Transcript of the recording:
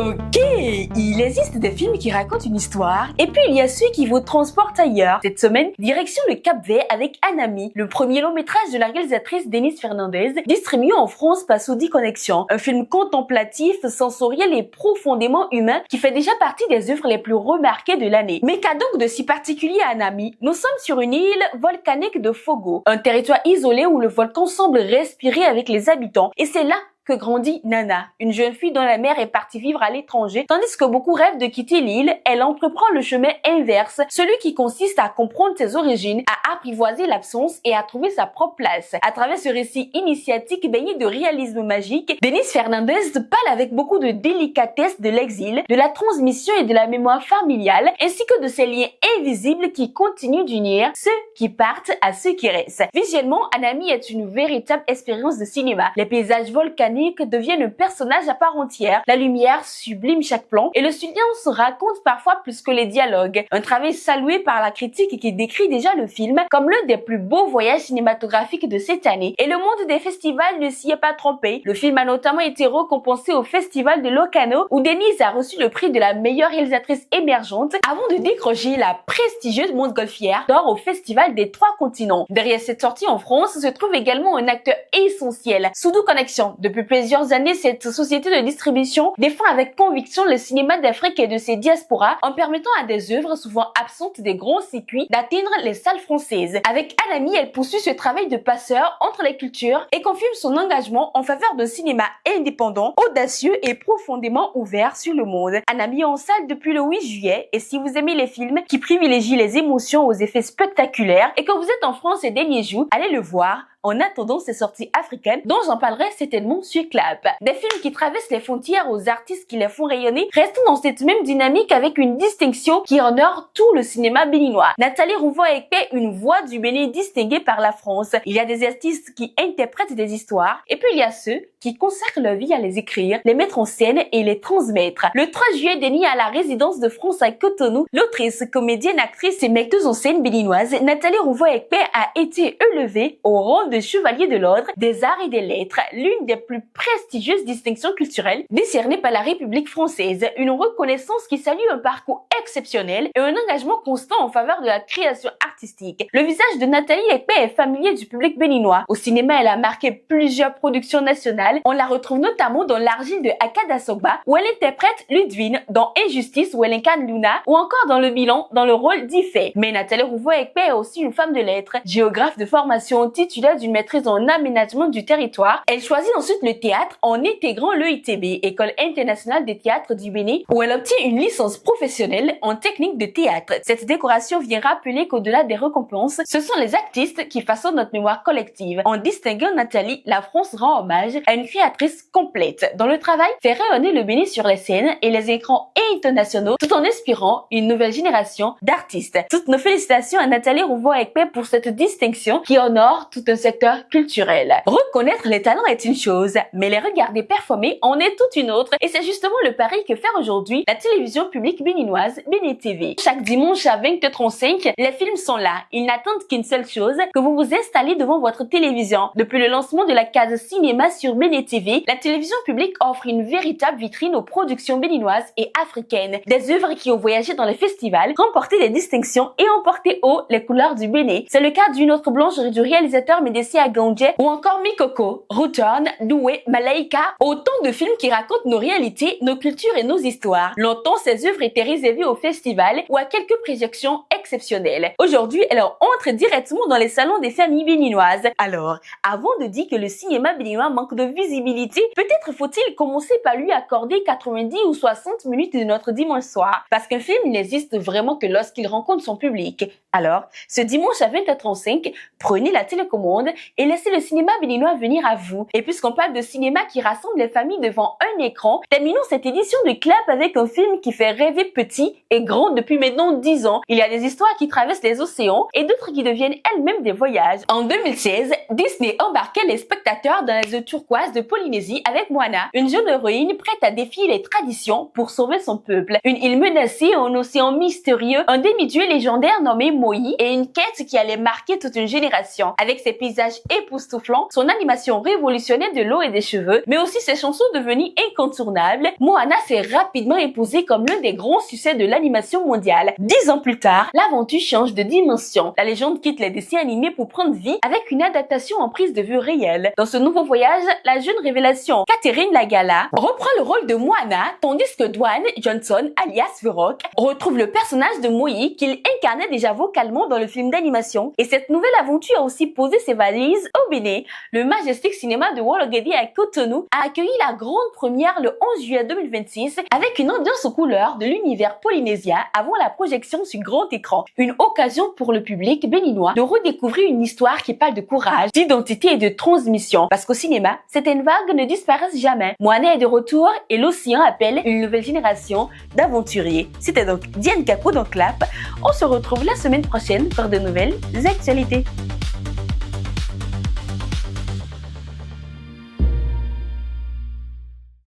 Ok, il existe des films qui racontent une histoire, et puis il y a ceux qui vous transportent ailleurs. Cette semaine, direction le Cap-Vert avec Anami, le premier long métrage de la réalisatrice Denise Fernandez, distribué en France par Saudi Connection. Un film contemplatif, sensoriel et profondément humain qui fait déjà partie des œuvres les plus remarquées de l'année. Mais qu'a donc de si particulier à Anami? Nous sommes sur une île volcanique de Fogo, un territoire isolé où le volcan semble respirer avec les habitants, et c'est là que grandit Nana, une jeune fille dont la mère est partie vivre à l'étranger, tandis que beaucoup rêvent de quitter l'île. Elle entreprend le chemin inverse, celui qui consiste à comprendre ses origines, à apprivoiser l'absence et à trouver sa propre place. À travers ce récit initiatique baigné de réalisme magique, Denise Fernandez parle avec beaucoup de délicatesse de l'exil, de la transmission et de la mémoire familiale, ainsi que de ces liens invisibles qui continuent d'unir ceux qui partent à ceux qui restent. Visuellement, Anami est une véritable expérience de cinéma. Les paysages volcaniques deviennent un personnage à part entière. La lumière sublime chaque plan et le silence raconte parfois plus que les dialogues. Un travail salué par la critique qui décrit déjà le film comme l'un des plus beaux voyages cinématographiques de cette année. Et le monde des festivals ne s'y est pas trompé. Le film a notamment été récompensé au festival de Locarno où Denise a reçu le prix de la meilleure réalisatrice émergente avant de décrocher la prestigieuse montgolfière d'or au festival des 3 continents. Derrière cette sortie en France se trouve également un acteur essentiel, Saudi Connection. Depuis plusieurs années, cette société de distribution défend avec conviction le cinéma d'Afrique et de ses diasporas en permettant à des œuvres souvent absentes des grands circuits d'atteindre les salles françaises. Avec Anami, elle poursuit ce travail de passeur entre les cultures et confirme son engagement en faveur d'un cinéma indépendant, audacieux et profondément ouvert sur le monde. Anami est en salle depuis le 8 juillet et si vous aimez les films qui privilégient les émotions aux effets spectaculaires et que vous êtes en France ces derniers jours, allez le voir. En attendant ces sorties africaines dont j'en parlerai certainement sur Clap. Des films qui traversent les frontières aux artistes qui les font rayonner, restons dans cette même dynamique avec une distinction qui honore tout le cinéma béninois. Nathalie Rouveau-Ekpe, une voix du Bénin distinguée par la France. Il y a des artistes qui interprètent des histoires et puis il y a ceux qui consacrent leur vie à les écrire, les mettre en scène et les transmettre. Le 3 juillet dernier à la résidence de France à Cotonou, l'autrice, comédienne, actrice et metteuse en scène béninoise Nathalie Rouveau-Ekpe a été élevée au rang de chevalier de l'ordre des arts et des lettres, l'une des plus prestigieuses distinctions culturelles décernées par la République française, une reconnaissance qui salue un parcours exceptionnel et un engagement constant en faveur de la création artistique. Le visage de Nathalie Ekpe est familier du public béninois. Au cinéma, elle a marqué plusieurs productions nationales. On la retrouve notamment dans L'Argile de Akada Sogba, où elle interprète Ludwine, dans Injustice, où elle incarne Luna, ou encore dans Le Bilan, dans le rôle d'Ifé. Mais Nathalie Rouveau-Ekpe est aussi une femme de lettres, géographe de formation, titulaire d'une maîtrise en aménagement du territoire. Elle choisit ensuite le théâtre en intégrant l'EITB, École internationale des théâtres du Bénin, où elle obtient une licence professionnelle en technique de théâtre. Cette décoration vient rappeler qu'au-delà des récompenses, ce sont les artistes qui façonnent notre mémoire collective. En distinguant Nathalie, la France rend hommage à une créatrice complète, dont le travail fait rayonner le Bénin sur les scènes et les écrans internationaux, tout en inspirant une nouvelle génération d'artistes. Toutes nos félicitations à Nathalie Rouveau-Ekpe pour cette distinction qui honore tout un secteur culturel. Reconnaître les talents est une chose, mais les regarder performer en est toute une autre, et c'est justement le pari que fait aujourd'hui la télévision publique béninoise Béné TV. Chaque dimanche à 20h35, les films sont là. Ils n'attendent qu'une seule chose, que vous vous installez devant votre télévision. Depuis le lancement de la case cinéma sur Béné TV, la télévision publique offre une véritable vitrine aux productions béninoises et africaines. Des œuvres qui ont voyagé dans les festivals, remporté des distinctions et emporté haut les couleurs du Bénin. C'est le cas d'une autre blanche du réalisateur Médécie Agandje ou encore Mikoko, Return, Doué, Malaika, autant de films qui racontent nos réalités, nos cultures et nos histoires. Longtemps, ces œuvres étaient réservées aux festivals ou à quelques projections exceptionnelles. Aujourd'hui, elles entrent directement dans les salons des familles béninoises. Alors, avant de dire que le cinéma béninois manque de visibilité, peut-être faut-il commencer par lui accorder 90 ou 60 minutes de notre dimanche soir, parce qu'un film n'existe vraiment que lorsqu'il rencontre son public. Alors, ce dimanche à 20h35, prenez la télécommande et laissez le cinéma béninois venir à vous. Et puisqu'on parle de cinéma qui rassemble les familles devant un écran, terminons cette édition de Clap avec un film qui fait rêver petit et grand depuis maintenant 10 ans. Il y a des histoires qui traversent les océans et d'autres qui deviennent elles-mêmes des voyages. En 2016, Disney embarquait les spectateurs dans les eaux turquoises de Polynésie avec Moana, une jeune héroïne prête à défier les traditions pour sauver son peuple. Une île menacée, un océan mystérieux, un demi-dieu légendaire nommé Moi et une quête qui allait marquer toute une génération. Avec ses paysages époustouflants, son animation révolutionnait de l'eau et des cheveux, mais aussi ses chansons devenues incontournables, Moana s'est rapidement imposée comme l'un des grands succès de l'animation mondiale. 10 ans plus tard, l'aventure change de dimension. La légende quitte les dessins animés pour prendre vie avec une adaptation en prise de vue réelle. Dans ce nouveau voyage, la jeune révélation Catherine Lagala reprend le rôle de Moana, tandis que Dwayne Johnson, alias The Rock, retrouve le personnage de Moi qu'il incarnait déjà vocalement dans le film d'animation. Et cette nouvelle aventure a aussi posé ses valises au Bénin. Le Majestic Cinéma de Wologedi à Cotonou a accueilli la grande première le 11 juillet 2026 avec une ambiance aux couleurs de l'univers polynésien avant la projection sur grand écran. Une occasion pour le public béninois de redécouvrir une histoire qui parle de courage, d'identité et de transmission. Parce qu'au cinéma, certaines vagues ne disparaissent jamais. Moana est de retour et l'océan appelle une nouvelle génération d'aventuriers. C'était donc Diane Capot dans Clap. On se retrouve la semaine prochaine pour de nouvelles actualités.